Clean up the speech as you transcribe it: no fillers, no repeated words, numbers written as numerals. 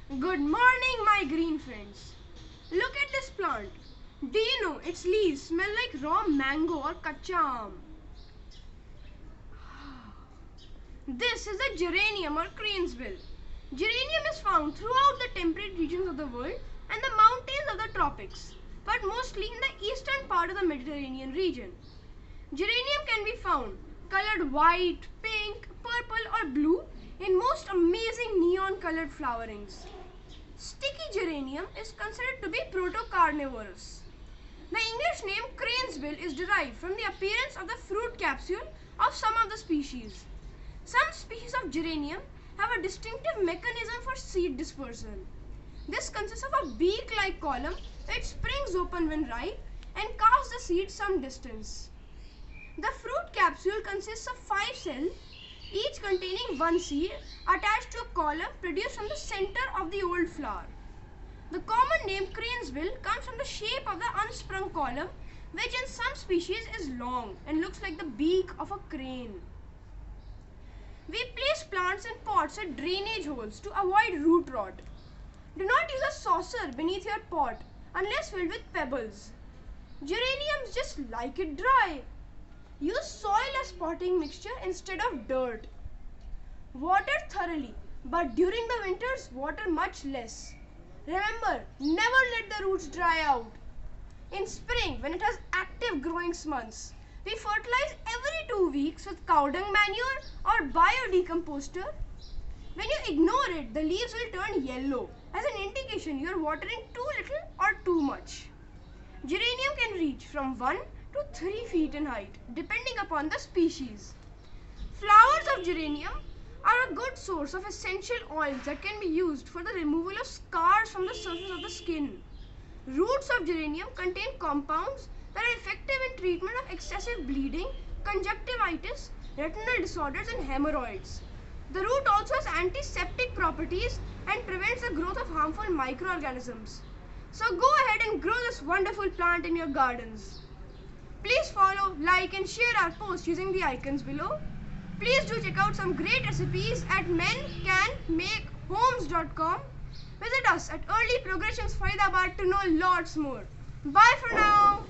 Good morning, my green friends. Look at this plant. Do you know its leaves smell like raw mango or kacha aam? This is a geranium or cranesbill. Geranium is found throughout the temperate regions of the world and the mountains of the tropics, but mostly in the eastern part of the Mediterranean region. Geranium can be found colored white, pink, purple or blue in most amazing neon colored flowerings. Sticky geranium is considered to be proto-carnivorous. The English name cranesbill is derived from the appearance of the fruit capsule of some of the species. Some species of geranium have a distinctive mechanism for seed dispersal. This consists of a beak-like column which springs open when ripe and casts the seed some distance. The fruit capsule consists of 5 cells, each containing one seed attached to a column produced from the center of the old flower. The common name cranesbill comes from the shape of the unsprung column, which in some species is long and looks like the beak of a crane. We place plants in pots with drainage holes to avoid root rot. Do not use a saucer beneath your pot unless filled with pebbles. Geraniums just like it dry. Use soil as potting mixture instead of dirt. Water thoroughly, but during the winters, water much less. Remember, never let the roots dry out. In spring, when it has active growing months, we fertilize every 2 weeks with cow dung manure or biodecomposter. When you ignore it, the leaves will turn yellow as an indication you are watering too little or too much. Geranium can reach from 1 to 3 feet in height, depending upon the species. Flowers of geranium are a good source of essential oils that can be used for the removal of scars from the surface of the skin. Roots of geranium contain compounds that are effective in treatment of excessive bleeding, conjunctivitis, retinal disorders and hemorrhoids. The root also has antiseptic properties and prevents the growth of harmful microorganisms. So go ahead and grow this wonderful plant in your gardens. Please follow, like and share our posts using the icons below. Please do check out some great recipes at mencanmakehomes.com. Visit us at Early Progressions Faridabad to know lots more. Bye for now.